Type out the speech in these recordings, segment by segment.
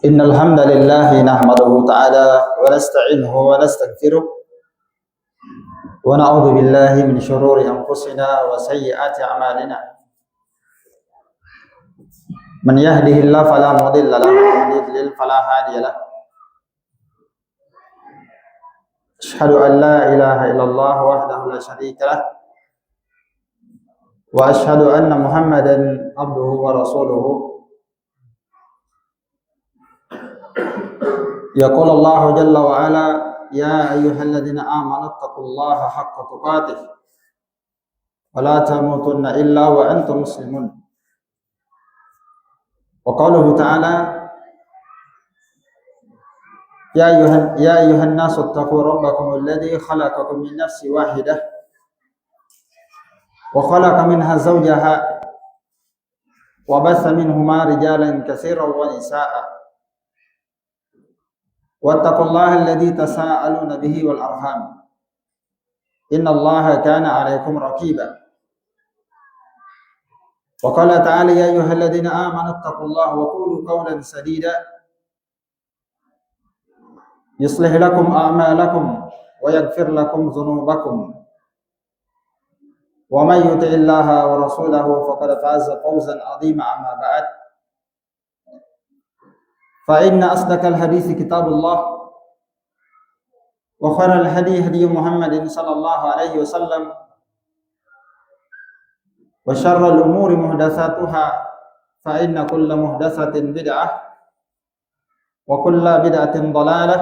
إن الحمد لله نحمده تعالى ونستعينه ونستغفره ونعوذ بالله من شرور أنفسنا وسيئات أعمالنا من يهده الله فلا مضل له ومن يضلل فلا هادي له أشهد أن لا إله إلا الله وحده لا شريك له وأشهد أن محمدا عبده ورسوله يقول الله جل وعلا يا أيها الذين آمنوا اتقوا الله حق تقاته ولا تموتن إلا وأنتم مسلمون وقوله تعالى يا أيها الناس اتقوا ربكم الذي خلقكم من نفس واحدة وخلق منها زوجها وبث منهما رجالا كثيرا ونساء واتقوا الله الذي تساءلون به والأرحام إن الله كان عليكم رقيبا وقال تعالى يا أيها الذين آمنوا اتقوا الله وقولوا قولا سديدا يصلح لكم أعمالكم ويغفر لكم ذنوبكم ومن يطع الله ورسوله فقد فاز فوزا عظيما أما بعد فإن أصدق الحديث كتاب الله وخير الهدي هدي محمد صلى الله عليه وسلم وشر الأمور محدثاتها فإن كل محدثة بدعة وكل بدعة ضلالة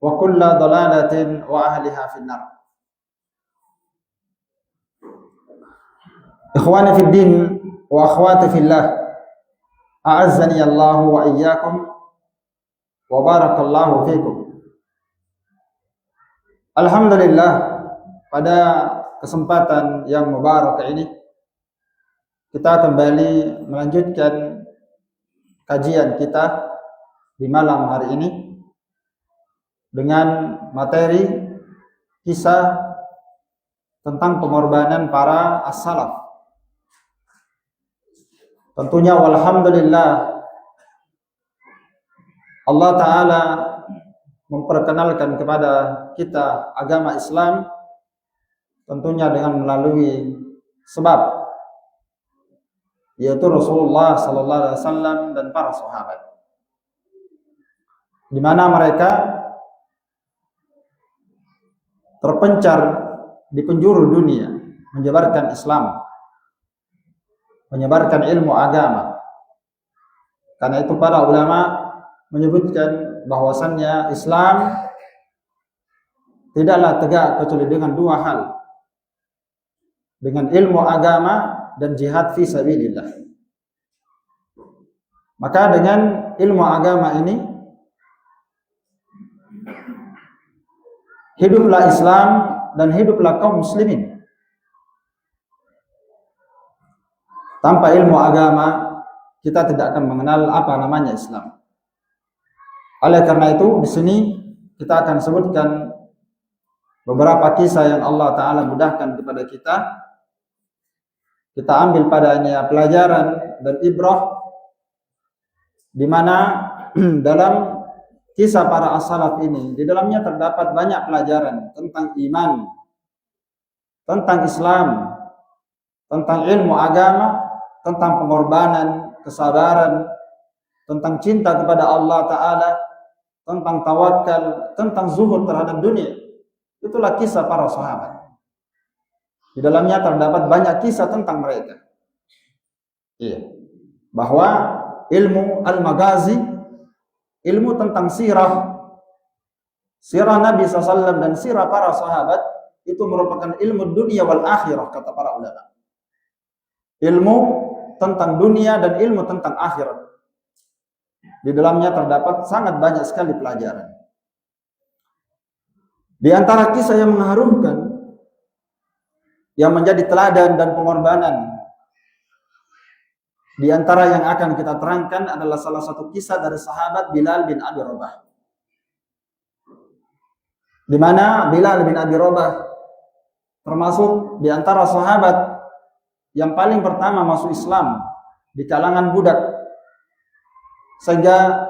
وكل ضلالة وأهلها في النار. إخواني في الدين وأخواتي في الله a'azzani Allah wa iyyakum wa barakallahu fikum. Alhamdulillah, pada kesempatan yang mubarak ini kita kembali melanjutkan kajian kita di malam hari ini dengan materi kisah tentang pengorbanan para as-salaf. Tentunya walhamdulillah Allah Ta'ala memperkenalkan kepada kita agama Islam tentunya dengan melalui sebab, yaitu Rasulullah Sallallahu Alaihi Wasallam dan para sahabat, di mana mereka terpencar di penjuru dunia menyebarkan Islam, menyebarkan ilmu agama. Karena itu para ulama menyebutkan bahwasannya Islam tidaklah tegak kecuali dengan dua hal, dengan ilmu agama dan jihad fi sabilillah. Maka dengan ilmu agama ini hiduplah Islam dan hiduplah kaum muslimin. Tanpa ilmu agama, kita tidak akan mengenal apa namanya Islam. Oleh karena itu, di sini kita akan sebutkan beberapa kisah yang Allah Ta'ala mudahkan kepada kita. Kita ambil padanya pelajaran dan ibrah, di mana dalam kisah para as-salaf ini, di dalamnya terdapat banyak pelajaran tentang iman, tentang Islam, tentang ilmu agama, tentang pengorbanan, kesabaran, tentang cinta kepada Allah Ta'ala, tentang tawakal, tentang zuhud terhadap dunia. Itulah kisah para sahabat. Di dalamnya terdapat banyak kisah tentang mereka. Iya. Bahwa ilmu al-magazi, ilmu tentang sirah Nabi SAW dan sirah para sahabat, itu merupakan ilmu dunia wal akhirah, kata para ulama. Ilmu tentang dunia dan ilmu tentang akhirat. Di dalamnya terdapat sangat banyak sekali pelajaran. Di antara kisah yang mengharumkan, yang menjadi teladan dan pengorbanan, di antara yang akan kita terangkan adalah salah satu kisah dari sahabat Bilal bin Abi Rabah. Di mana Bilal bin Abi Rabah termasuk di antara sahabat yang paling pertama masuk Islam di kalangan budak. Sehingga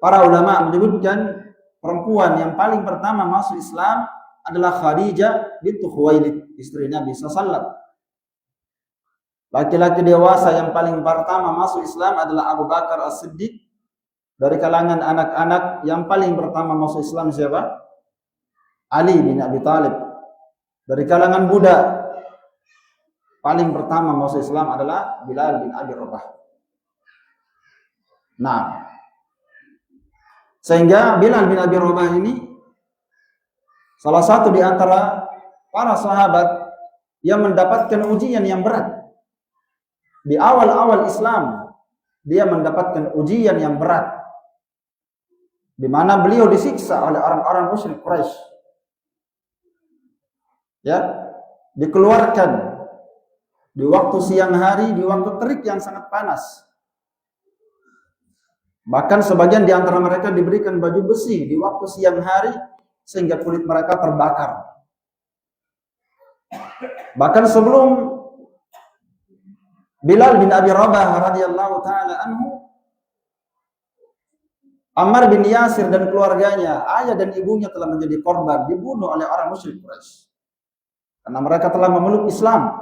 para ulama menyebutkan perempuan yang paling pertama masuk Islam adalah Khadijah bintu Khuwailid, istri Nabi SAW. Laki-laki dewasa yang paling pertama masuk Islam adalah Abu Bakar As-Siddiq. Dari kalangan anak-anak yang paling pertama masuk Islam siapa? Ali bin Abi Thalib. Dari kalangan budak paling pertama masuk Islam adalah Bilal bin Abi Rabah. Nah, sehingga Bilal bin Abi Rabah ini salah satu di antara para sahabat yang mendapatkan ujian yang berat. Di awal-awal Islam, dia mendapatkan ujian yang berat, di mana beliau disiksa oleh orang-orang musyrik Quraisy. Ya, dikeluarkan di waktu siang hari, di waktu terik yang sangat panas. Bahkan sebagian di antara mereka diberikan baju besi di waktu siang hari sehingga kulit mereka terbakar. Bahkan sebelum Bilal bin Abi Rabah radhiyallahu taala anhu, Ammar bin Yasir dan keluarganya, ayah dan ibunya telah menjadi korban dibunuh oleh orang musyrik Quraisy. Karena mereka telah memeluk Islam.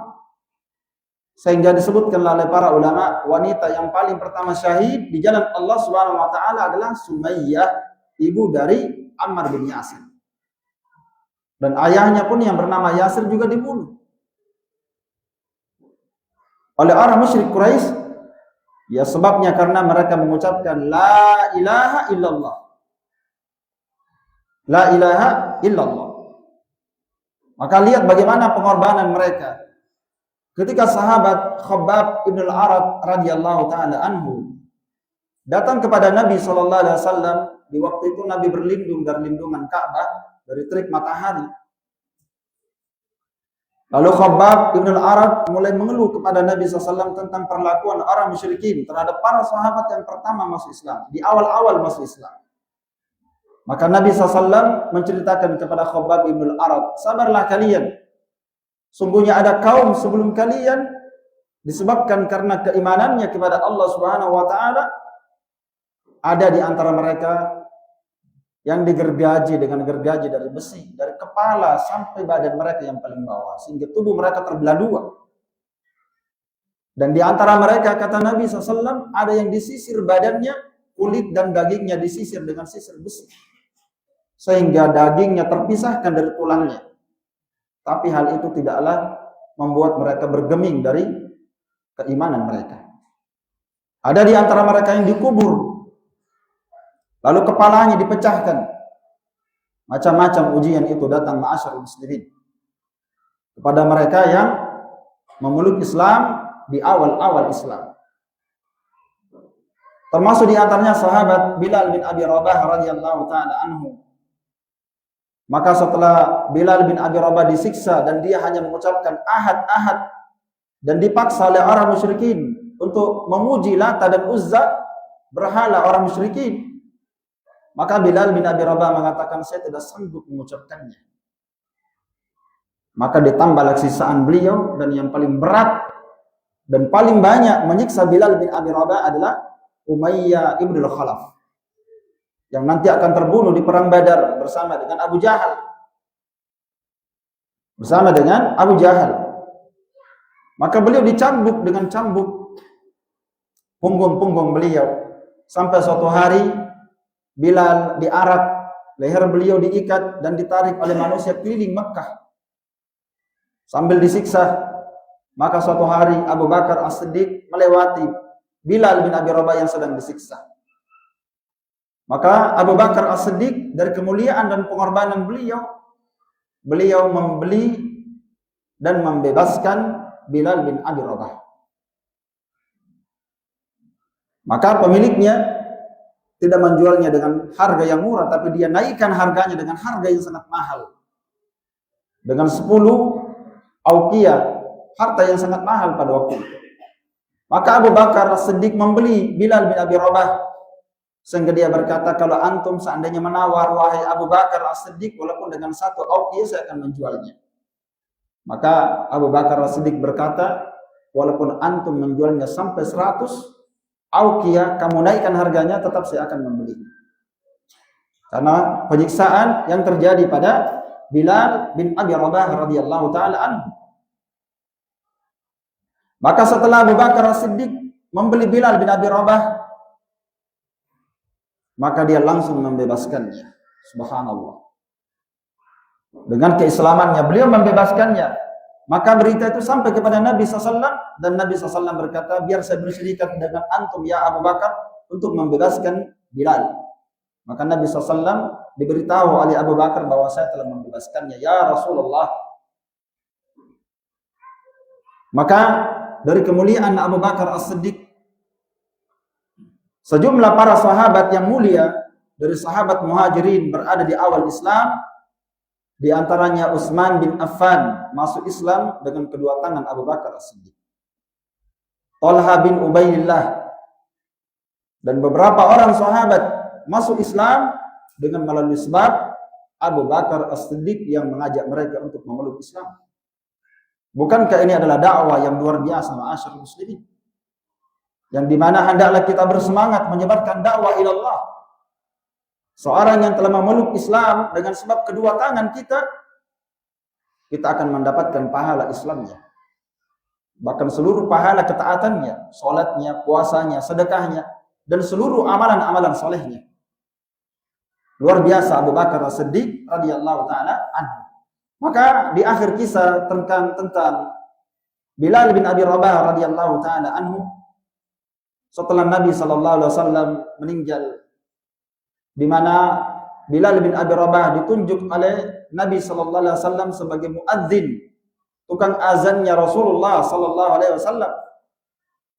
Sehingga disebutkan oleh para ulama, wanita yang paling pertama syahid di jalan Allah Subhanahu wa taala adalah Sumayyah, ibu dari Ammar bin Yasir. Dan ayahnya pun yang bernama Yasir juga dibunuh oleh orang musyrik Quraisy. Ya, sebabnya karena mereka mengucapkan la ilaha illallah. La ilaha illallah. Maka lihat bagaimana pengorbanan mereka. Ketika sahabat Khabbab ibn al-Arad radhiyallahu taala anhu datang kepada Nabi sallallahu alaihi wasallam, di waktu itu Nabi berlindung dari lindungan Ka'bah dari terik matahari. Lalu Khabbab ibn al-Arad mulai mengeluh kepada Nabi SAW tentang perlakuan orang musyrikin terhadap para sahabat yang pertama masuk Islam, di awal-awal masuk Islam. Maka Nabi SAW menceritakan kepada Khabbab ibn al-Arad, sabarlah kalian. Sungguhnya ada kaum sebelum kalian, disebabkan karena keimanannya kepada Allah Subhanahu wa taala, ada di antara mereka yang digergaji dengan gergaji dari besi, dari kepala sampai badan mereka yang paling bawah, sehingga tubuh mereka terbelah dua. Dan di antara mereka, kata Nabi SAW, ada yang disisir badannya, kulit dan dagingnya disisir dengan sisir besi, sehingga dagingnya terpisahkan dari tulangnya. Tapi hal itu tidaklah membuat mereka bergeming dari keimanan mereka. Ada di antara mereka yang dikubur, lalu kepalanya dipecahkan. Macam-macam ujian itu datang ma'asyarul muslimin kepada mereka yang memeluk Islam di awal-awal Islam. Termasuk di antaranya sahabat Bilal bin Abi Rabah radhiyallahu taala anhu. Maka setelah Bilal bin Abi Rabah disiksa dan dia hanya mengucapkan ahad, ahad, dan dipaksa oleh orang musyrikin untuk memuji Lata dan Uzza, berhala orang musyrikin, maka Bilal bin Abi Rabah mengatakan, saya tidak sanggup mengucapkannya. Maka ditambah siksaan beliau, dan yang paling berat dan paling banyak menyiksa Bilal bin Abi Rabah adalah Umayyah ibn al-Khalaf, yang nanti akan terbunuh di perang Badar bersama dengan Abu Jahal. Bersama dengan Abu Jahal. Maka beliau dicambuk dengan cambuk punggung-punggung beliau. Sampai suatu hari Bilal diarak, leher beliau diikat dan ditarik oleh manusia keliling Mekah sambil disiksa. Maka suatu hari Abu Bakar As-Siddiq melewati Bilal bin Abi Rabah yang sedang disiksa. Maka Abu Bakar As-Siddiq dari kemuliaan dan pengorbanan beliau membeli dan membebaskan Bilal bin Abi Rabah. Maka pemiliknya tidak menjualnya dengan harga yang murah, tapi dia naikkan harganya dengan harga yang sangat mahal. Dengan 10 auqiyah, harta yang sangat mahal pada waktu itu. Maka Abu Bakar As-Siddiq membeli Bilal bin Abi Rabah, sehingga dia berkata, kalau antum seandainya menawar, wahai Abu Bakar As-Siddiq, walaupun dengan 1 auqiyah saya akan menjualnya. Maka Abu Bakar As-Siddiq berkata, walaupun antum menjualnya sampai 100, Auqiyah, kamu naikkan harganya, tetap saya akan membeli. Karena penyiksaan yang terjadi pada Bilal bin Abi Rabah radhiyallahu taala anhu. Maka setelah Abu Bakar As-Siddiq membeli Bilal bin Abi Rabah, maka dia langsung membebaskannya. Subhanallah. Dengan keislamannya beliau membebaskannya. Maka berita itu sampai kepada Nabi SAW, dan Nabi SAW berkata, biar saya berserikat dengan antum ya Abu Bakar untuk membebaskan Bilal. Maka Nabi SAW diberitahu oleh Abu Bakar bahwa saya telah membebaskannya ya Rasulullah. Maka dari kemuliaan Abu Bakar As-Siddiq, sejumlah para sahabat yang mulia dari sahabat Muhajirin berada di awal Islam. Di antaranya Utsman bin Affan masuk Islam dengan kedua tangan Abu Bakar As-Siddiq. Talha bin Ubaidillah dan beberapa orang sahabat masuk Islam dengan melalui sebab Abu Bakar As-Siddiq yang mengajak mereka untuk memeluk Islam. Bukankah ini adalah dakwah yang luar biasa, ma'asyarul muslimin? Yang dimana hendaklah kita bersemangat menyebarkan dakwah ilallah. Seorang yang telah memeluk Islam dengan sebab kedua tangan kita akan mendapatkan pahala Islamnya. Bahkan seluruh pahala ketaatannya, salatnya, puasanya, sedekahnya, dan seluruh amalan-amalan solehnya. Luar biasa Abu Bakar As-Siddiq radhiyallahu taala anhu. Maka di akhir kisah tentang Bilal bin Abi Rabah radhiyallahu taala anhu, setelah Nabi sallallahu alaihi wasallam meninggal, di mana Bilal bin Abi Rabah ditunjuk oleh Nabi sallallahu alaihi wasallam sebagai muadzin, tukang azannya Rasulullah sallallahu alaihi wasallam.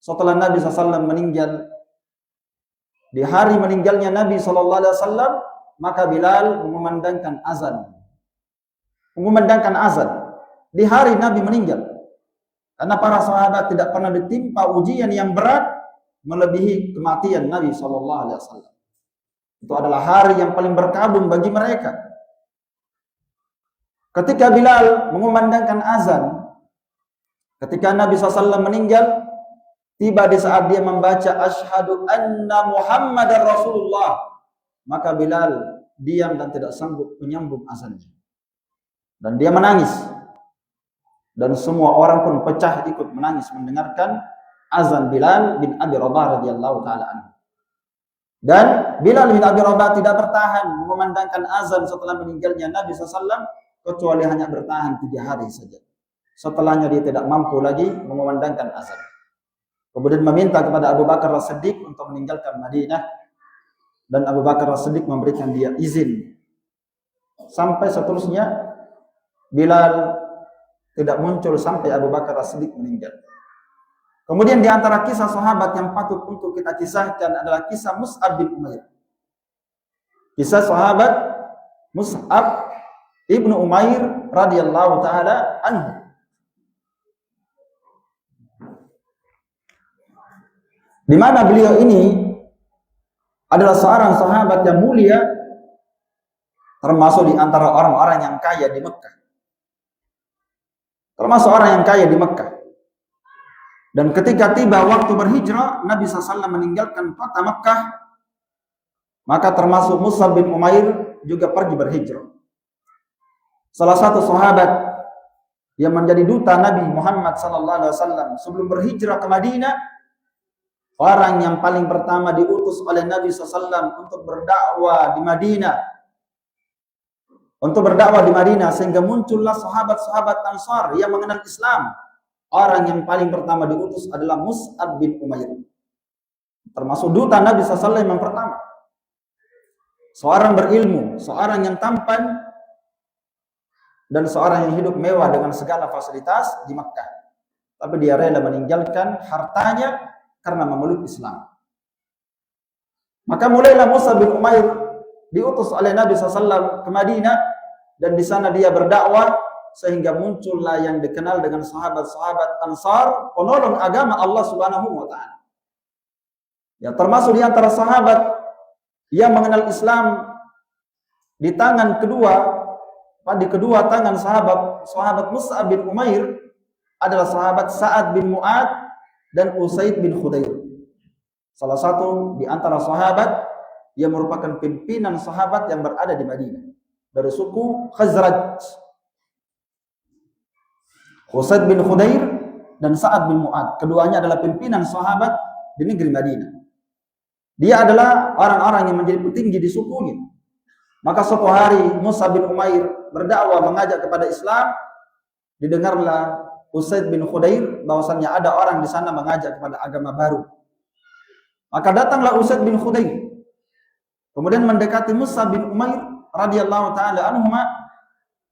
Setelah Nabi sallallahu alaihi wasallam meninggal, di hari meninggalnya Nabi sallallahu alaihi wasallam, maka Bilal mengumandangkan azan. Mengumandangkan azan di hari Nabi meninggal. Karena para sahabat tidak pernah ditimpa ujian yang berat melebihi kematian Nabi sallallahu alaihi wasallam. Itu adalah hari yang paling berkabung bagi mereka. Ketika Bilal mengumandangkan azan, ketika Nabi SAW meninggal, tiba di saat dia membaca asyhadu anna Muhammadar Rasulullah, maka Bilal diam dan tidak sanggup menyambung azannya. Dan dia menangis. Dan semua orang pun pecah ikut menangis mendengarkan azan Bilal bin Abi Rabah radhiyallahu taala anhu. Dan Bilal bin Abi Rabah tidak bertahan memandangkan azan setelah meninggalnya Nabi SAW, kecuali hanya bertahan 3 hari saja. Setelahnya dia tidak mampu lagi memandangkan azan. Kemudian meminta kepada Abu Bakar As-Siddiq untuk meninggalkan Madinah, dan Abu Bakar As-Siddiq memberikan dia izin. Sampai seterusnya Bilal tidak muncul sampai Abu Bakar As-Siddiq meninggal. Kemudian di antara kisah sahabat yang patut untuk kita kisahkan adalah kisah Mus'ab bin Umair. Kisah sahabat Mus'ab ibnu Umair radhiyallahu taala anhu. Di mana beliau ini adalah seorang sahabat yang mulia, termasuk di antara orang-orang yang kaya di Mekah. Termasuk orang yang kaya di Mekah. Dan ketika tiba waktu berhijrah, Nabi SAW meninggalkan kota Mekah, maka termasuk Mus'ab bin Umair juga pergi berhijrah. Salah satu sahabat yang menjadi duta Nabi Muhammad SAW sebelum berhijrah ke Madinah, orang yang paling pertama diutus oleh Nabi SAW untuk berdakwah di Madinah. Untuk berdakwah di Madinah, sehingga muncullah sahabat-sahabat Ansar yang mengenal Islam. Orang yang paling pertama diutus adalah Mus'ab bin Umair. Termasuk duta Nabi SAW yang pertama. Seorang berilmu, seorang yang tampan, dan seorang yang hidup mewah dengan segala fasilitas di Makkah. Tapi dia rela meninggalkan hartanya karena memeluk Islam. Maka mulailah Mus'ab bin Umair diutus oleh Nabi SAW ke Madinah, dan di sana dia berdakwah, sehingga muncullah yang dikenal dengan sahabat-sahabat Ansar, penolong agama Allah Subhanahu wa taala. Ya, termasuk di antara sahabat yang mengenal Islam di tangan kedua, di kedua tangan sahabat Mus'ab bin Umair adalah sahabat Sa'ad bin Mu'ad dan Usaid bin Khudair. salah satu di antara sahabat yang merupakan pimpinan sahabat yang berada di Madinah dari suku Khazraj. Usaid bin Khudair dan Sa'ad bin Mu'ad, keduanya adalah pimpinan sahabat di negeri Madinah. Dia adalah orang-orang yang menjadi petinggi di sukunya. Maka suatu hari Musa bin Umair berdakwah mengajak kepada Islam, didengarlah Usaid bin Khudair bahwasannya ada orang di sana mengajak kepada agama baru. Maka datanglah Usaid bin Khudair, kemudian mendekati Musa bin Umair radhiyallahu taala anhuma,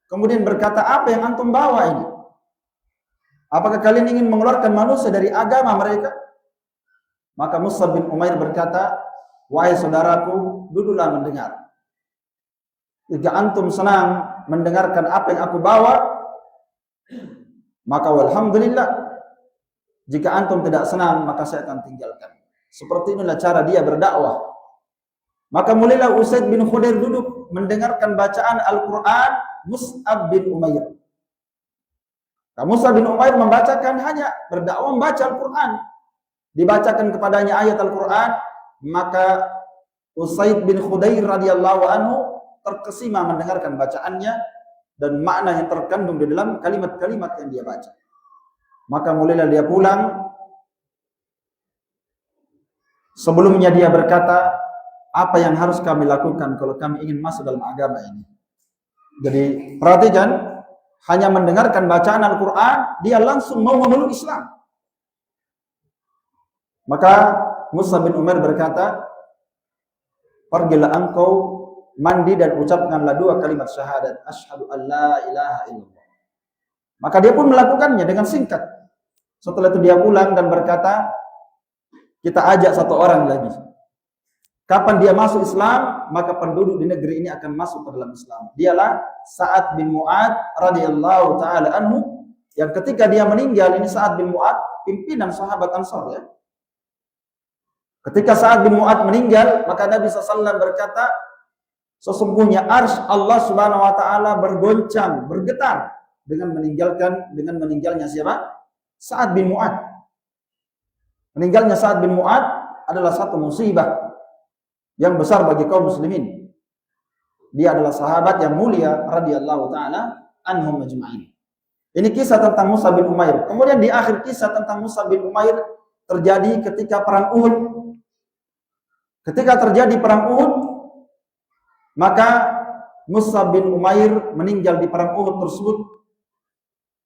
kemudian berkata, apa yang antum bawa ini? Apakah kalian ingin mengeluarkan manusia dari agama mereka? Maka Musa bin Umair berkata, wahai saudaraku, duduklah mendengar. Jika antum senang mendengarkan apa yang aku bawa, maka walhamdulillah. Jika antum tidak senang, maka saya akan tinggalkan. Seperti inilah cara dia berdakwah. Maka mulailah Usaid bin Khudair duduk mendengarkan bacaan Al-Quran Mus'ab bin Umair. Mus'ab bin Umair membacakan, hanya berdakwah membaca Al-Quran. Dibacakan kepadanya ayat Al-Quran, maka Usaid bin Khudair radhiyallahu anhu terkesima mendengarkan bacaannya dan makna yang terkandung di dalam kalimat-kalimat yang dia baca. Maka mulailah dia pulang. Sebelumnya dia berkata, apa yang harus kami lakukan kalau kami ingin masuk dalam agama ini? Jadi perhatikan, hanya mendengarkan bacaan Al-Quran, dia langsung mau memeluk Islam. Maka Musa bin Umar berkata, pergilah engkau mandi dan ucapkanlah 2 kalimat syahadat, asyhadu an la ilaha illallah. Maka dia pun melakukannya dengan singkat. Setelah itu dia pulang dan berkata, kita ajak 1 orang lagi. Kapan dia masuk Islam, maka penduduk di negeri ini akan masuk ke dalam Islam. Dialah Sa'ad bin Mu'ad radhiyallahu taala anhu, yang ketika dia meninggal, ini Sa'ad bin Mu'ad pimpinan sahabat Ansar ya. Ketika Sa'ad bin Mu'ad meninggal, maka Nabi SAW berkata, sesungguhnya arsy Allah Subhanahu wa taala bergoncang, bergetar dengan meninggalnya siapa? Sa'ad bin Mu'ad. Meninggalnya Sa'ad bin Mu'ad adalah satu musibah yang besar bagi kaum muslimin. Dia adalah sahabat yang mulia radhiyallahu taala anhum ajma'in. Ini kisah tentang Musa bin Umair. Kemudian di akhir kisah tentang Musa bin Umair terjadi ketika perang Uhud. Ketika terjadi perang Uhud, maka Musa bin Umair meninggal di perang Uhud tersebut,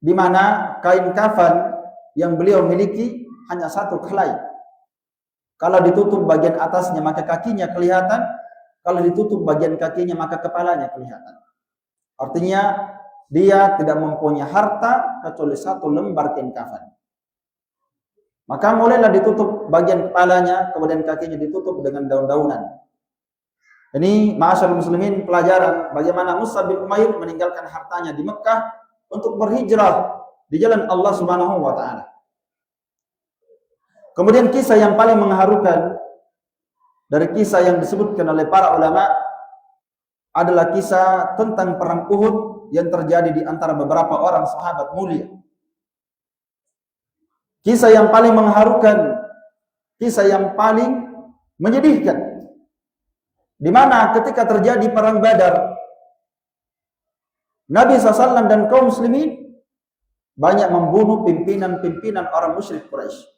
di mana kain kafan yang beliau miliki hanya 1 helai. Kalau ditutup bagian atasnya maka kakinya kelihatan, kalau ditutup bagian kakinya maka kepalanya kelihatan. Artinya dia tidak mempunyai harta kecuali 1 lembar kain kafan. Maka mulailah ditutup bagian kepalanya, kemudian kakinya ditutup dengan daun-daunan. Ini ma'asyarul muslimin, pelajaran bagaimana Musa bin Umair meninggalkan hartanya di Mekah untuk berhijrah di jalan Allah Subhanahu wa taala. Kemudian kisah yang paling mengharukan dari kisah yang disebutkan oleh para ulama adalah kisah tentang perang Uhud yang terjadi di antara beberapa orang sahabat mulia. Kisah yang paling mengharukan, kisah yang paling menyedihkan, di mana ketika terjadi perang Badar, Nabi SAW dan kaum muslimin banyak membunuh pimpinan-pimpinan orang musyrik Quraisy.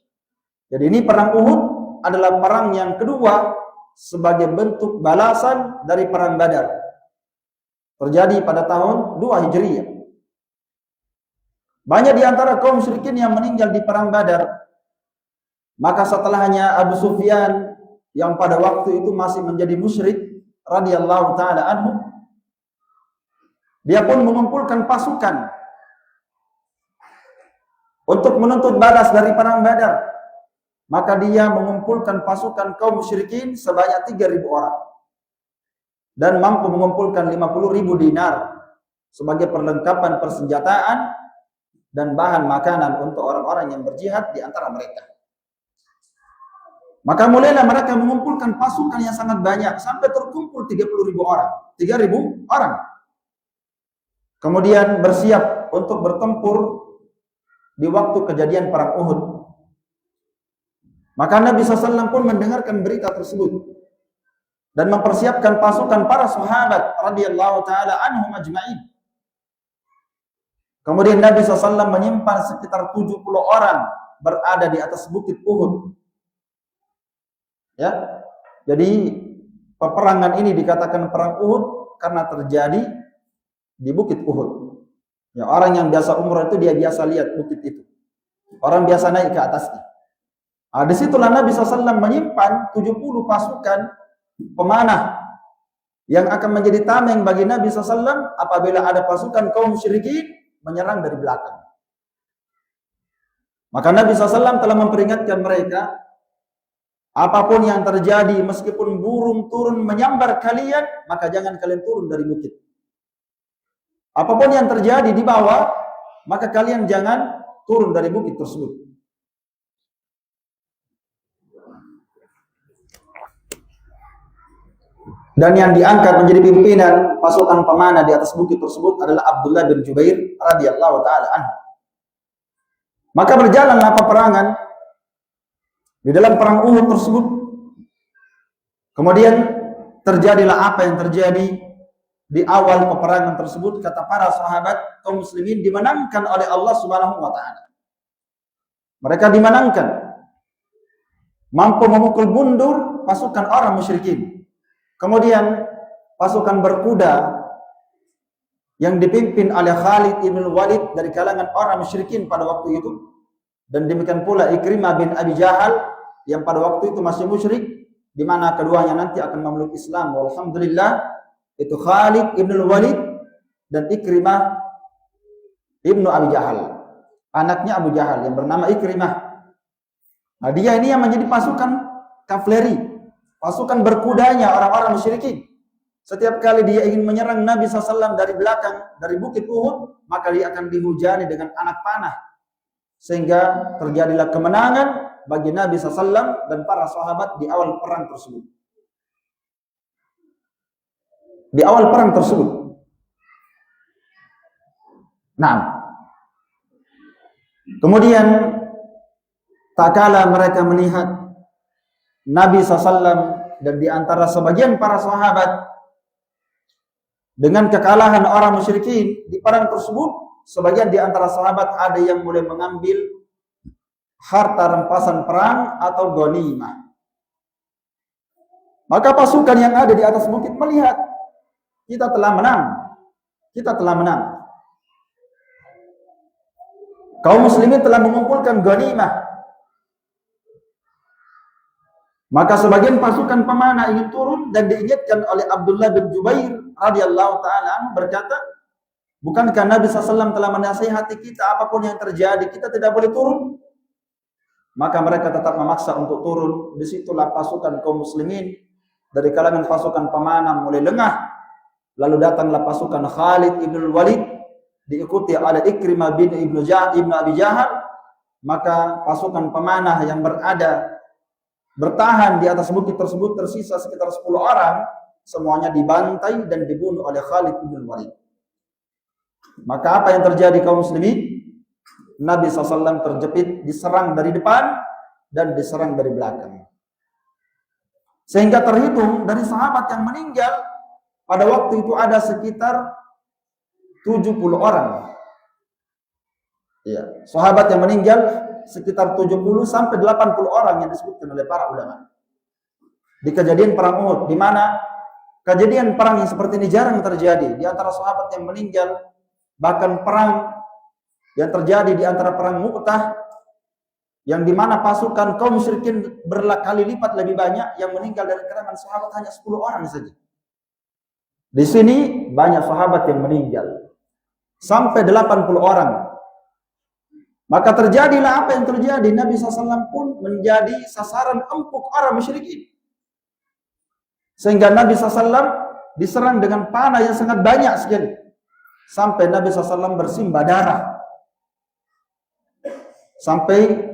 Jadi ini perang Uhud adalah perang yang kedua sebagai bentuk balasan dari perang Badar. Terjadi pada tahun 2 Hijriah. Banyak di antara kaum musyrikin yang meninggal di perang Badar. Maka setelahnya Abu Sufyan yang pada waktu itu masih menjadi musyrik radhiyallahu taala anhu, dia pun mengumpulkan pasukan untuk menuntut balas dari perang Badar. Maka dia mengumpulkan pasukan kaum musyrikin sebanyak 3.000 orang dan mampu mengumpulkan 50.000 dinar sebagai perlengkapan persenjataan dan bahan makanan untuk orang-orang yang berjihad di antara mereka. Maka mulailah mereka mengumpulkan pasukan yang sangat banyak sampai terkumpul 30.000 orang, 3.000 orang. Kemudian bersiap untuk bertempur di waktu kejadian perang Uhud. Maka Nabi SAW pun mendengarkan berita tersebut dan mempersiapkan pasukan para sahabat radhiyallahu taala anhum ajma'in. Kemudian Nabi SAW menyimpan sekitar 70 orang berada di atas bukit Uhud. Ya, jadi peperangan ini dikatakan perang Uhud karena terjadi di bukit Uhud. Ya, orang yang biasa umrah itu dia biasa lihat bukit itu. Orang biasa naik ke atasnya. Nah, disitulah Nabi SAW menyimpan 70 pasukan pemanah yang akan menjadi tameng bagi Nabi SAW apabila ada pasukan kaum musyrikin menyerang dari belakang. Maka Nabi SAW telah memperingatkan mereka, apapun yang terjadi, meskipun burung turun menyambar kalian, maka jangan kalian turun dari bukit. Apapun yang terjadi di bawah, maka kalian jangan turun dari bukit tersebut. Dan yang diangkat menjadi pimpinan pasukan pemanah di atas bukit tersebut adalah Abdullah bin Jubair radhiyallahu taala anhu. Maka berjalanlah peperangan di dalam perang Uhud tersebut. Kemudian terjadilah apa yang terjadi di awal peperangan tersebut. Kata para sahabat, kaum muslimin dimenangkan oleh Allah Subhanahu wa taala. Mereka dimenangkan, mampu memukul mundur pasukan orang musyrikin. Kemudian pasukan berkuda yang dipimpin oleh Khalid ibn Walid dari kalangan orang musyrikin pada waktu itu, dan demikian pula Ikrimah bin Abi Jahal yang pada waktu itu masih musyrik, di mana keduanya nanti akan memeluk Islam. Alhamdulillah, itu Khalid ibn Walid dan Ikrimah ibnu Abi Jahal, anaknya Abu Jahal yang bernama Ikrimah. Nah, dia ini yang menjadi pasukan kavaleri, pasukan berkudanya orang-orang musyrikin. Setiap kali dia ingin menyerang Nabi SAW dari belakang, dari bukit Uhud, maka dia akan dihujani dengan anak panah. Sehingga terjadilah kemenangan bagi Nabi SAW dan para sahabat di awal perang tersebut. Di awal perang tersebut. Nah, kemudian tak kala mereka melihat Nabi SAW dan di antara sebagian para sahabat dengan kekalahan orang musyrikin di perang tersebut, sebagian di antara sahabat ada yang mulai mengambil harta rampasan perang atau ghanimah. Maka pasukan yang ada di atas bukit melihat, kita telah menang. Kita telah menang. Kaum muslimin telah mengumpulkan ghanimah. Maka sebagian pasukan pemanah ingin turun dan diingatkan oleh Abdullah bin Jubair radhiyallahu taala berkata, bukankah Nabi SAW telah menasihati kita apapun yang terjadi kita tidak boleh turun? Maka mereka tetap memaksa untuk turun. Disitulah pasukan kaum muslimin dari kalangan pasukan pemanah mulai lengah. Lalu datanglah pasukan Khalid ibn Walid diikuti oleh Ikrimah bin Ibnu Abi Jahal. Maka pasukan pemanah yang bertahan di atas bukit tersebut tersisa sekitar 10 orang, semuanya dibantai dan dibunuh oleh Khalid ibn Walid. Maka apa yang terjadi kaum muslimin? Nabi SAW terjepit, diserang dari depan dan diserang dari belakang. Sehingga terhitung dari sahabat yang meninggal pada waktu itu ada sekitar 70 orang. Ya, sahabat yang meninggal sekitar 70 sampai 80 orang yang disebutkan oleh para ulama. Di kejadian perang Uhud, di mana kejadian perang yang seperti ini jarang terjadi. Di antara sahabat yang meninggal, bahkan perang yang terjadi di antara perang Mu'tah, yang di mana pasukan kaum musyrikin berkali lipat lebih banyak, yang meninggal dari kalangan sahabat hanya 10 orang saja. Di sini banyak sahabat yang meninggal, sampai 80 orang. Maka terjadilah apa yang terjadi. Nabi SAW pun menjadi sasaran empuk orang musyrikin. Sehingga Nabi SAW diserang dengan panah yang sangat banyak sekali. Sampai Nabi SAW bersimbah darah. Sampai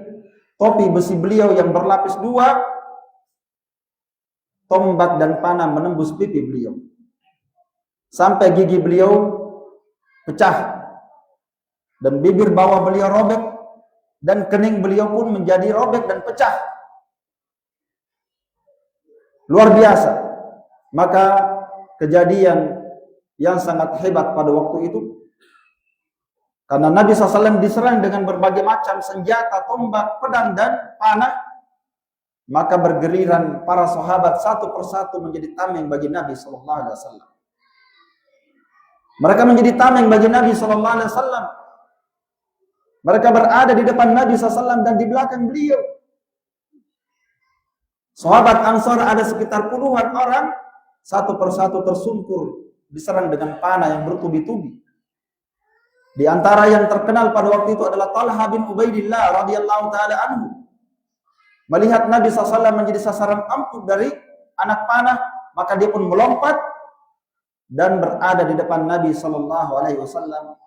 topi besi beliau yang berlapis 2, tombak dan panah menembus pipi beliau. Sampai gigi beliau pecah. Dan bibir bawah beliau robek, dan kening beliau pun menjadi robek dan pecah. luar biasa. Maka kejadian yang sangat hebat pada waktu itu, karena Nabi SAW diserang dengan berbagai macam senjata, tombak, pedang, dan panah, maka bergiliran para sahabat satu persatu menjadi tameng bagi Nabi SAW. Mereka menjadi tameng bagi Nabi SAW. Mereka berada di depan Nabi SAW dan di belakang beliau. Sahabat Ansar ada sekitar puluhan orang, satu persatu tersungkur, diserang dengan panah yang bertubi-tubi. Di antara yang terkenal pada waktu itu adalah Talha bin Ubaidillah radhiyallahu taala anhu. Melihat Nabi SAW menjadi sasaran empuk dari anak panah, maka dia pun melompat dan berada di depan Nabi SAW.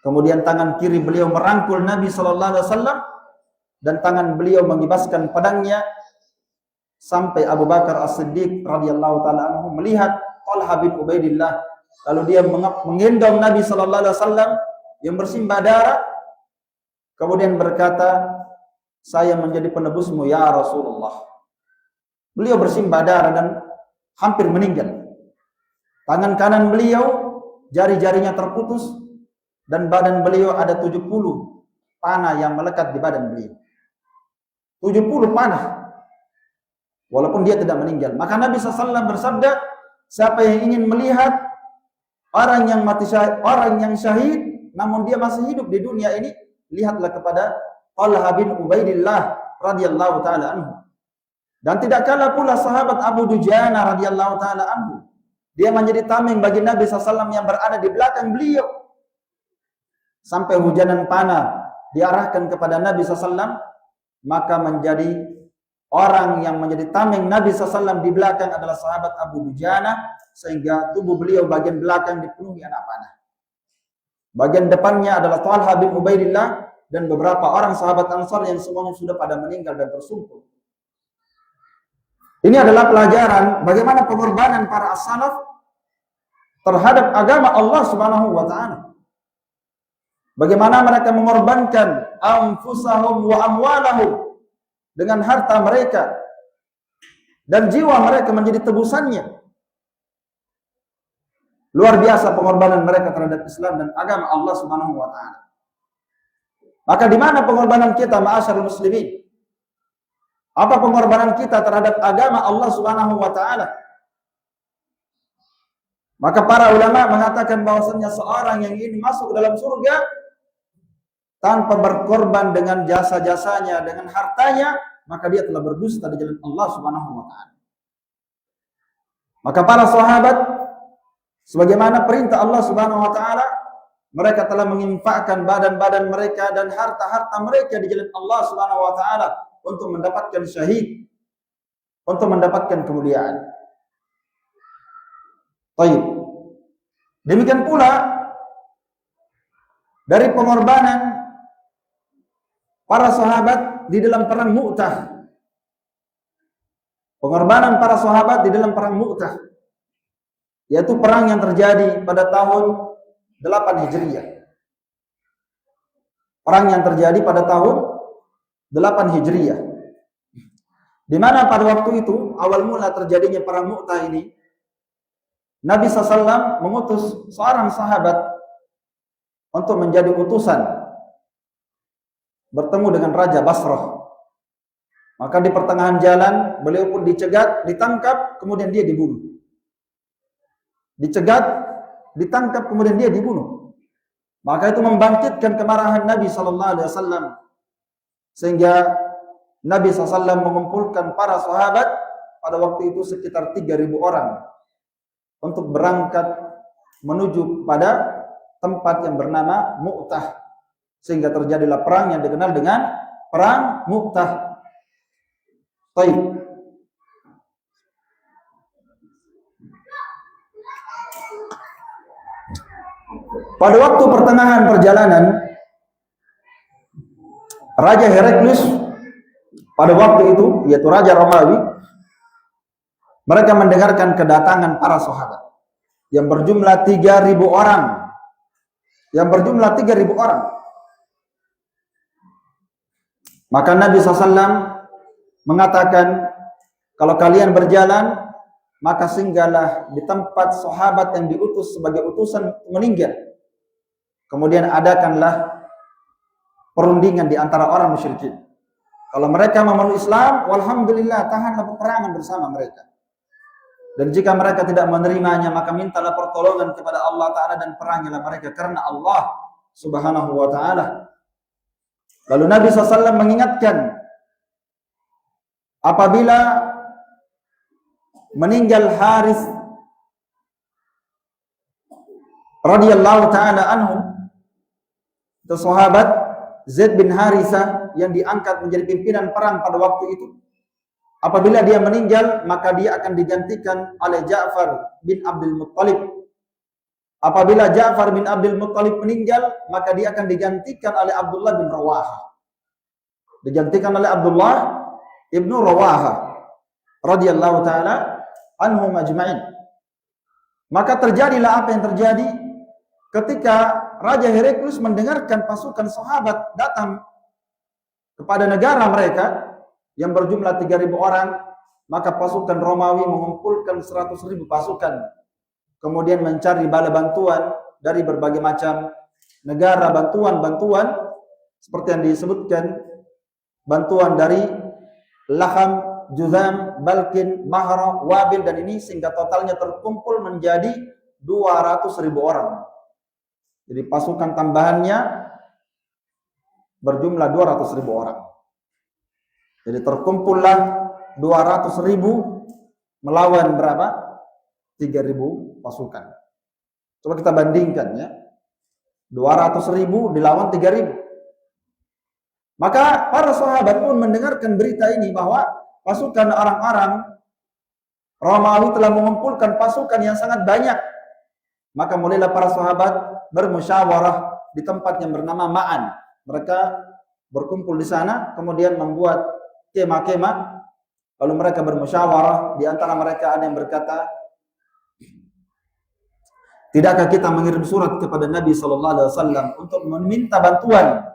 Kemudian tangan kiri beliau merangkul Nabi SAW dan tangan beliau mengibaskan pedangnya sampai Abu Bakar As-Siddiq radhiyallahu taala anhu melihat Talha bin Ubaidillah, lalu dia menggendong Nabi SAW yang bersimbah darah, kemudian berkata, "Saya menjadi penebusmu ya Rasulullah." Beliau bersimbah darah dan hampir meninggal. Tangan kanan beliau, jari-jarinya terputus, dan badan beliau ada 70 panah yang melekat di badan beliau. 70 panah. Walaupun dia tidak meninggal. Maka Nabi SAW bersabda, siapa yang ingin melihat orang yang mati syahid, orang yang syahid namun dia masih hidup di dunia ini, lihatlah kepada Talha bin Ubaidillah radhiyallahu taala anhu. Dan tidak kalah pula sahabat Abu Dujana radhiyallahu taala anhu. Dia menjadi tameng bagi Nabi SAW yang berada di belakang beliau. Sampai hujanan panah diarahkan kepada Nabi SAW, maka menjadi orang yang menjadi tameng Nabi SAW di belakang adalah sahabat Abu Dujana, sehingga tubuh beliau bagian belakang dipenuhi anak panah. Bagian depannya adalah Talha bin Ubaidillah dan beberapa orang sahabat Ansar yang semuanya sudah pada meninggal dan tersungkur. Ini adalah pelajaran bagaimana pengorbanan para as-salaf terhadap agama Allah Subhanahu wa taala. Bagaimana mereka mengorbankan anfusahum wa amwalahum, dengan harta mereka dan jiwa mereka menjadi tebusannya. Luar biasa pengorbanan mereka terhadap Islam dan agama Allah Subhanahu wa taala. Maka di mana pengorbanan kita ma'asyarul muslimin? Apa pengorbanan kita terhadap agama Allah Subhanahu wa taala? Maka para ulama mengatakan bahwasanya seorang yang ingin masuk ke dalam surga tanpa berkorban dengan jasa-jasanya, dengan hartanya, maka dia telah berdusta di jalan Allah Subhanahu wa taala. Maka para sahabat, sebagaimana perintah Allah Subhanahu wa taala, mereka telah menginfakkan badan-badan mereka dan harta-harta mereka di jalan Allah Subhanahu wa taala untuk mendapatkan syahid, untuk mendapatkan kemuliaan. Baik. Demikian pula dari pengorbanan para sahabat di dalam perang Mu'tah. Pengorbanan para sahabat di dalam perang Mu'tah, yaitu perang yang terjadi pada tahun 8 Hijriah. Perang yang terjadi pada tahun 8 Hijriah. Di mana pada waktu itu awal mula terjadinya perang Mu'tah ini, Nabi SAW mengutus seorang sahabat untuk menjadi utusan bertemu dengan Raja Basrah. Maka di pertengahan jalan beliau pun dicegat, ditangkap, kemudian dia dibunuh. Dicegat, ditangkap, kemudian dia dibunuh. Maka itu membangkitkan kemarahan Nabi SAW, sehingga Nabi SAW mengumpulkan para sahabat pada waktu itu sekitar 3.000 orang untuk berangkat menuju pada tempat yang bernama Mu'tah, sehingga terjadilah perang yang dikenal dengan perang Mu'tah. Baik. Pada waktu pertengahan perjalanan, Raja Heraklius pada waktu itu, yaitu Raja Romawi, mereka mendengarkan kedatangan para sahabat yang berjumlah 3.000 orang. Yang berjumlah 3.000 orang. Maka Nabi SAW mengatakan, kalau kalian berjalan, maka singgahlah di tempat sahabat yang diutus sebagai utusan meninggal. Kemudian adakanlah perundingan di antara orang musyrikin. Kalau mereka memeluk Islam, walhamdulillah, tahanlah peperangan bersama mereka. Dan jika mereka tidak menerimanya, maka mintalah pertolongan kepada Allah Ta'ala dan perangilah mereka karena Allah Subhanahu wa Ta'ala. Lalu Nabi SAW mengingatkan, apabila meninggal Haris radhiyallahu ta'ala anhu, itu sahabat Zaid bin Harisah yang diangkat menjadi pimpinan perang pada waktu itu. Apabila dia meninggal, maka dia akan digantikan oleh Ja'far bin Abdul Muttalib. Apabila Ja'far bin Abdul Muttalib meninggal, maka dia akan digantikan oleh Abdullah bin Rawaha. Digantikan oleh Abdullah ibnu Rawaha radhiyallahu ta'ala anhum ajma'in. Maka terjadilah apa yang terjadi ketika Raja Heraklius mendengarkan pasukan sahabat datang kepada negara mereka yang berjumlah 3.000 orang, maka pasukan Romawi mengumpulkan 100.000 pasukan, kemudian mencari bala bantuan dari berbagai macam negara, bantuan seperti yang disebutkan, bantuan dari Laham, Juzam, Balkin, Mahra, Wabil, dan ini sehingga totalnya terkumpul menjadi 200.000 orang. Jadi pasukan tambahannya berjumlah 200.000 orang. Jadi terkumpullah 200.000 melawan berapa? 3.000 pasukan. Coba kita bandingkan ya. 200.000 dilawan 3.000. Maka para sahabat pun mendengarkan berita ini bahwa pasukan orang-orang Romawi telah mengumpulkan pasukan yang sangat banyak. Maka mulailah para sahabat bermusyawarah di tempat yang bernama Ma'an. Mereka berkumpul di sana, kemudian membuat kemah-kemah, lalu mereka bermusyawarah. Di antara mereka ada yang berkata, tidakkah kita mengirim surat kepada Nabi SAW untuk meminta bantuan?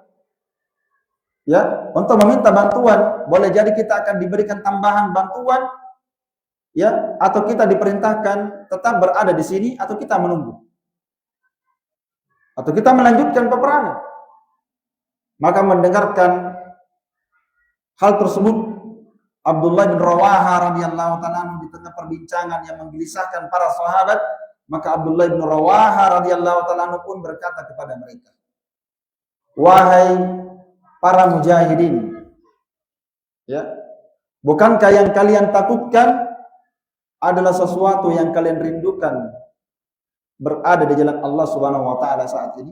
Ya, untuk meminta bantuan. Boleh jadi kita akan diberikan tambahan bantuan, ya, atau kita diperintahkan tetap berada di sini, atau kita menunggu, atau kita melanjutkan peperangan. Maka mendengarkan hal tersebut, Abdullah bin Rawaha radhiyallahu ta'ala di tengah perbincangan yang menggelisahkan para sahabat, maka Abdullah bin Rawaha radhiyallahu ta'ala pun berkata kepada mereka, wahai para mujahidin, ya, bukankah yang kalian takutkan adalah sesuatu yang kalian rindukan berada di jalan Allah Subhanahu wa Ta'ala saat ini?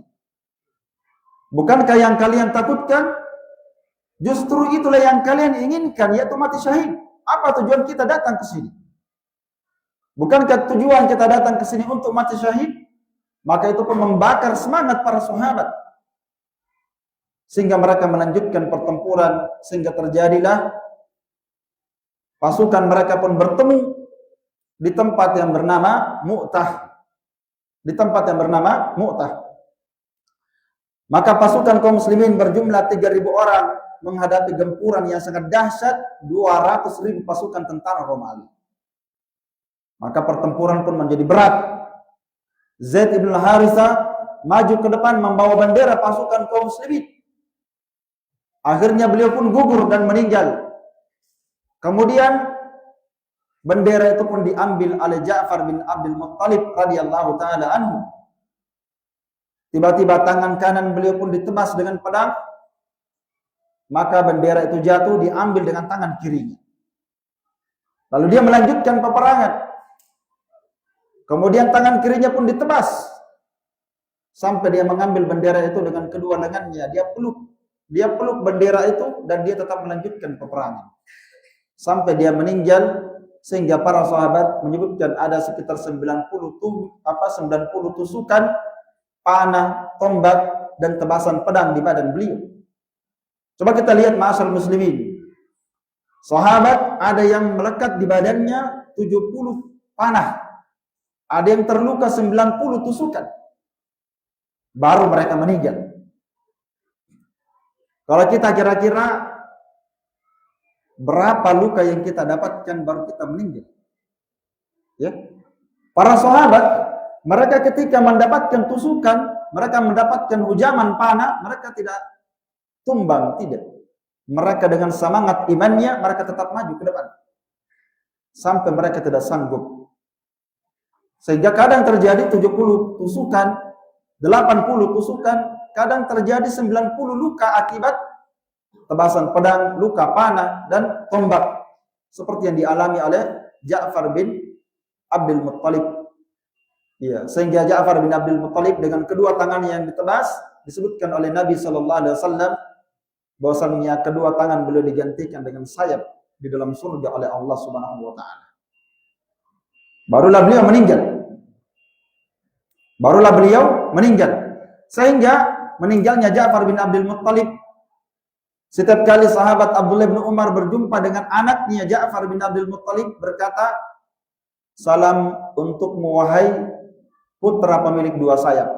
Bukankah yang kalian takutkan justru itulah yang kalian inginkan, yaitu mati syahid? Apa tujuan kita datang ke sini? Bukankah tujuan kita datang ke sini untuk mati syahid? Maka itu pun membakar semangat para sahabat, sehingga mereka melanjutkan pertempuran, sehingga terjadilah pasukan mereka pun bertemu di tempat yang bernama Mu'tah. Di tempat yang bernama Mu'tah. Maka pasukan kaum muslimin berjumlah 3.000 orang menghadapi gempuran yang sangat dahsyat 200.000 pasukan tentara Romawi. Maka pertempuran pun menjadi berat. Zaid ibn Harisah maju ke depan membawa bendera pasukan kaum muslimin. Akhirnya beliau pun gugur dan meninggal. Kemudian bendera itu pun diambil oleh Ja'far bin Abdul Muttalib radhiyallahu ta'ala anhu. Tiba-tiba tangan kanan beliau pun ditebas dengan pedang, maka bendera itu jatuh diambil dengan tangan kirinya. Lalu dia melanjutkan peperangan. Kemudian tangan kirinya pun ditebas sampai dia mengambil bendera itu dengan kedua lengannya. Dia peluk bendera itu dan dia tetap melanjutkan peperangan sampai dia meninggal, sehingga para sahabat menyebutkan ada sekitar 90 tusukan panah, tombak, dan tebasan pedang di badan beliau. Coba kita lihat ma'asyar muslimin. Sahabat ada yang melekat di badannya 70 panah. Ada yang terluka 90 tusukan. Baru mereka meninggal. Kalau kita kira-kira berapa luka yang kita dapatkan baru kita meninggal. Ya. Para sahabat, mereka ketika mendapatkan tusukan, mereka mendapatkan hujaman panah, mereka tidak tumbang, tidak. Mereka dengan semangat imannya, mereka tetap maju ke depan. Sampai mereka tidak sanggup. Sehingga kadang terjadi 70 tusukan, 80 tusukan, kadang terjadi 90 luka akibat tebasan pedang, luka panah, dan tombak. Seperti yang dialami oleh Ja'far bin Abdul Muttalib. Ya, sehingga Ja'far bin Abdul Muttalib dengan kedua tangannya yang ditebas, disebutkan oleh Nabi SAW, bahwasanya kedua tangan beliau digantikan dengan sayap di dalam surga oleh Allah Subhanahu wa taala. Barulah beliau meninggal. Sehingga meninggalnya Ja'far bin Abdul Muttalib, setiap kali sahabat Abdullah bin Umar berjumpa dengan anaknya Ja'far bin Abdul Muttalib, berkata, "Salam untukmu wahai putra pemilik dua sayap."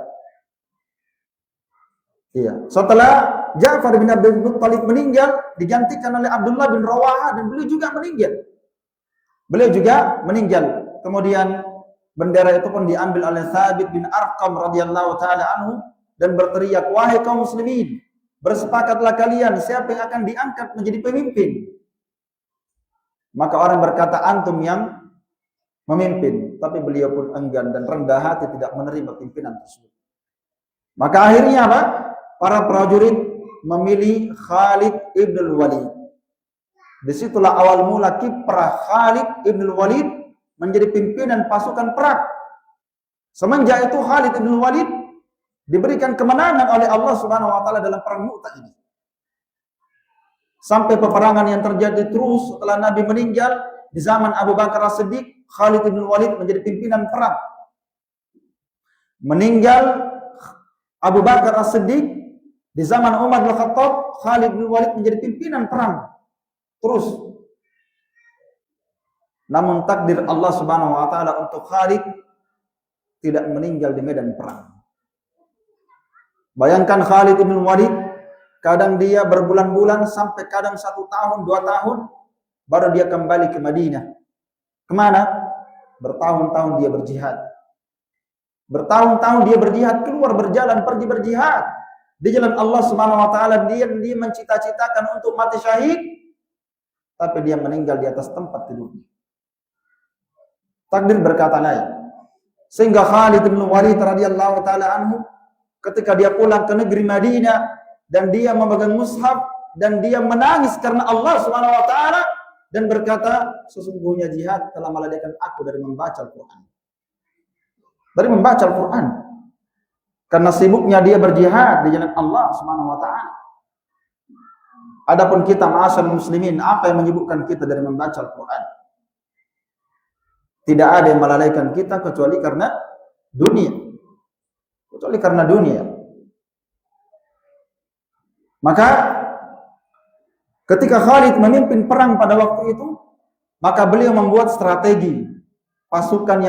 Iya. Setelah Ja'far bin Abdul Muttalib meninggal, digantikan oleh Abdullah bin Rawaha, dan beliau juga meninggal. Kemudian bendera itu pun diambil oleh Thabit bin Arqam radhiyallahu taala anhu dan berteriak, "Wahai kaum muslimin, bersepakatlah kalian siapa yang akan diangkat menjadi pemimpin." Maka orang berkata, "Antum yang memimpin." Tapi beliau pun enggan dan rendah hati tidak menerima pimpinan tersebut. Maka akhirnya apa? Para prajurit memilih Khalid ibn Walid. Disitulah awal mula kiprah Khalid ibn Walid menjadi pimpinan pasukan perang. Semenjak itu Khalid ibn Walid diberikan kemenangan oleh Allah Subhanahu wa taala dalam perang Mu'tah ini. Sampai peperangan yang terjadi terus setelah Nabi meninggal di zaman Abu Bakar As-Siddiq, Khalid ibn Walid menjadi pimpinan perang. Meninggal Abu Bakar As-Siddiq, di zaman Umar bin Khattab, Khalid bin Walid menjadi pimpinan perang. Terus. Namun takdir Allah Subhanahu wa taala untuk Khalid tidak meninggal di medan perang. Bayangkan Khalid bin Walid, kadang dia berbulan-bulan sampai kadang 1 tahun, 2 tahun, baru dia kembali ke Madinah. Kemana? Bertahun-tahun dia berjihad. Bertahun-tahun dia berjihad, keluar berjalan, pergi berjihad di jalan Allah Subhanahu wa taala. Dia mencita-citakan untuk mati syahid, tapi dia meninggal di atas tempat tidurnya. Takdir berkata lain. Sehingga Khalid bin Walid radhiyallahu taala anhu, ketika dia pulang ke negeri Madinah dan dia memegang mushaf dan dia menangis karena Allah Subhanahu wa taala dan berkata, "Sesungguhnya jihad telah melalaikan aku dari membaca Al-Qur'an." Dari membaca Al-Qur'an. Karena sibuknya dia berjihad di jalan Allah Subhanahu wa taala. Adapun kita ma'asyarul muslimin, apa yang menyibukkan kita dari membaca Al-Qur'an? Tidak ada yang melalaikan kita kecuali karena dunia. Maka ketika Khalid memimpin perang pada waktu itu, maka beliau membuat strategi pasukan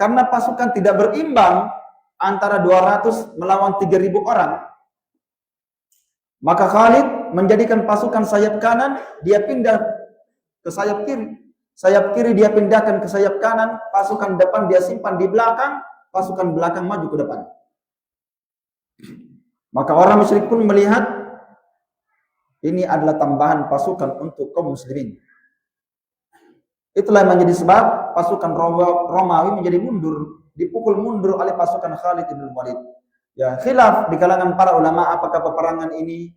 karena pasukan tidak berimbang antara 200 melawan 3.000 orang. Maka Khalid menjadikan pasukan sayap kanan, dia pindah ke sayap kiri. Sayap kiri dia pindahkan ke sayap kanan, pasukan depan dia simpan di belakang, pasukan belakang maju ke depan. Maka orang musyrik pun melihat ini adalah tambahan pasukan untuk kaum muslimin. Itulah yang menjadi sebab pasukan Romawi menjadi mundur, dipukul mundur oleh pasukan Khalid bin Walid. Ya, khilaf di kalangan para ulama apakah peperangan ini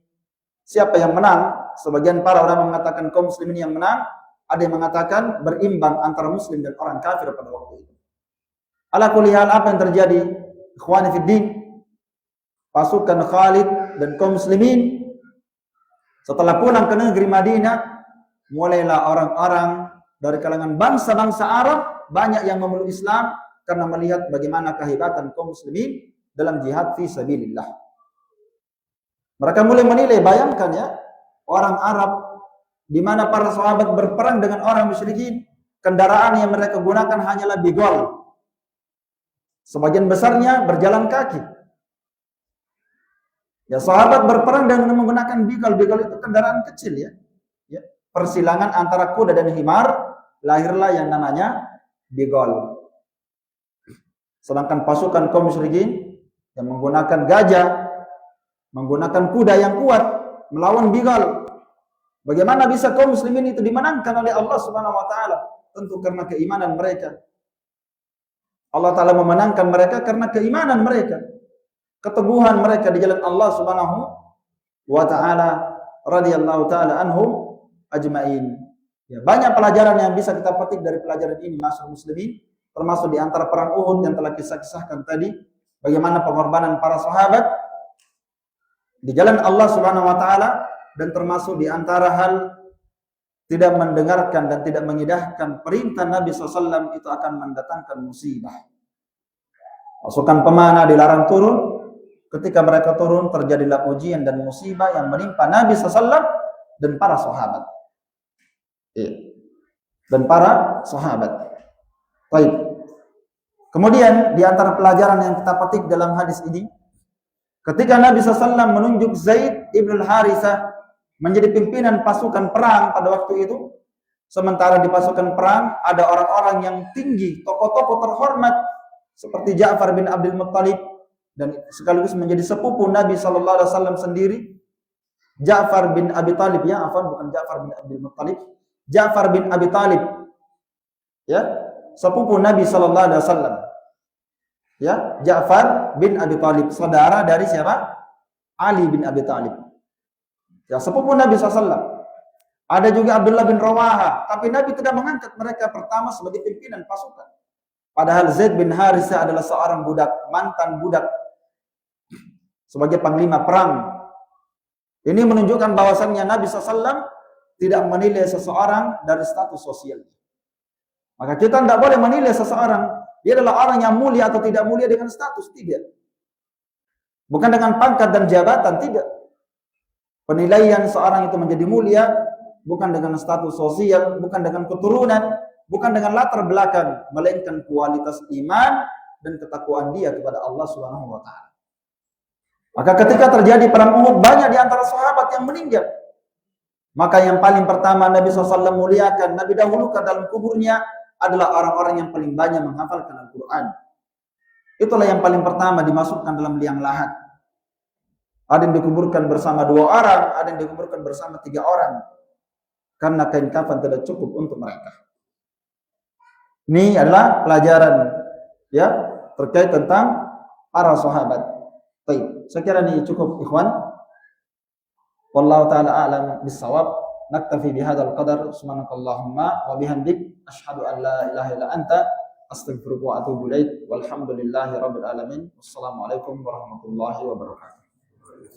siapa yang menang? Sebagian para ulama mengatakan kaum muslimin yang menang, ada yang mengatakan berimbang antara muslim dan orang kafir pada waktu itu. Ala kulli hal, apa yang terjadi? Ikhwani fid din, pasukan Khalid dan kaum muslimin setelah pulang ke negeri Madinah, mulailah orang-orang dari kalangan bangsa-bangsa Arab banyak yang memeluk Islam karena melihat bagaimana kehebatan kaum muslimin dalam jihad fi sabilillah. Mereka mulai menilai, bayangkan ya, orang Arab di mana para sahabat berperang dengan orang musyrikin, kendaraan yang mereka gunakan hanyalah bigol. Sebagian besarnya berjalan kaki. Ya, sahabat berperang dengan menggunakan bigol. Bigol itu kendaraan kecil ya. persilangan antara kuda dan himar, lahirlah yang namanya bigol. Sedangkan pasukan kaum musyrikin yang menggunakan gajah, menggunakan kuda yang kuat melawan bigol. Bagaimana bisa kaum muslimin itu dimenangkan oleh Allah Subhanahu wa taala? Tentu karena keimanan mereka. Allah taala memenangkan mereka karena keimanan mereka, keteguhan mereka di jalan Allah Subhanahu wa taala, radhiyallahu taala anhum ajmain. Ya, banyak pelajaran yang bisa kita petik dari pelajaran ini, masyarakat muslimin, termasuk di antara perang Uhud yang telah kisahkan tadi, bagaimana pengorbanan para sahabat di jalan Allah Subhanahu wa taala, dan termasuk di antara hal tidak mendengarkan dan tidak mengindahkan perintah Nabi SAW itu akan mendatangkan musibah. Pasukan pemanah dilarang turun, ketika mereka turun terjadilah ujian dan musibah yang menimpa Nabi SAW dan para sahabat. Dan para sahabat. Baik. Kemudian di antara pelajaran yang kita petik dalam hadis ini, ketika Nabi SAW menunjuk Zaid ibn al-Harithah menjadi pimpinan pasukan perang pada waktu itu, sementara di pasukan perang ada orang-orang yang tinggi, tokoh-tokoh terhormat seperti Ja'far bin Abdul Muttalib, dan sekaligus menjadi sepupu Nabi SAW sendiri, Ja'far bin Abi Talib, ya, bukan Ja'far bin Abdul Muttalib, Ja'far bin Abi Talib, ya, sepupu Nabi SAW. Ya, Ja'far bin Abi Talib, saudara dari siapa? Ali bin Abi Talib. Ya, sepupu Nabi SAW. Ada juga Abdullah bin Rawaha, tapi Nabi tidak mengangkat mereka pertama sebagai pimpinan pasukan. Padahal Zaid bin Harithah adalah seorang budak, mantan budak, sebagai panglima perang. Ini menunjukkan bahwasannya Nabi SAW tidak menilai seseorang dari status sosialnya. Maka kita tidak boleh menilai seseorang, dia adalah orang yang mulia atau tidak mulia dengan status, tidak. Bukan dengan pangkat dan jabatan, tidak. Penilaian seorang itu menjadi mulia bukan dengan status sosial, bukan dengan keturunan, bukan dengan latar belakang, melainkan kualitas iman dan ketakwaan dia kepada Allah Subhanahu wa taala. Maka ketika terjadi perang Uhud, banyak di antara sahabat yang meninggal. Maka yang paling pertama Nabi SAW muliakan, Nabi dahulukan dalam kuburnya adalah orang-orang yang paling banyak menghafalkan Al-Quran. Itulah yang paling pertama dimasukkan dalam liang lahat. Ada yang dikuburkan bersama 2 orang, ada yang dikuburkan bersama 3 orang. Karena kain kafan tidak cukup untuk mereka. Ini adalah pelajaran, ya, terkait tentang para sahabat. Baik, saya kira ini cukup, ikhwan. Wallahu ta'ala a'lam bis-shawab. Naktafi bihadzal qadar. Subhanakallahumma wa bihamdik asyhadu an la ilaha illa anta astaghfiruka wa atubu ilaik. Walhamdulillahi rabbil alamin. Wassalamualaikum warahmatullahi wabarakatuh.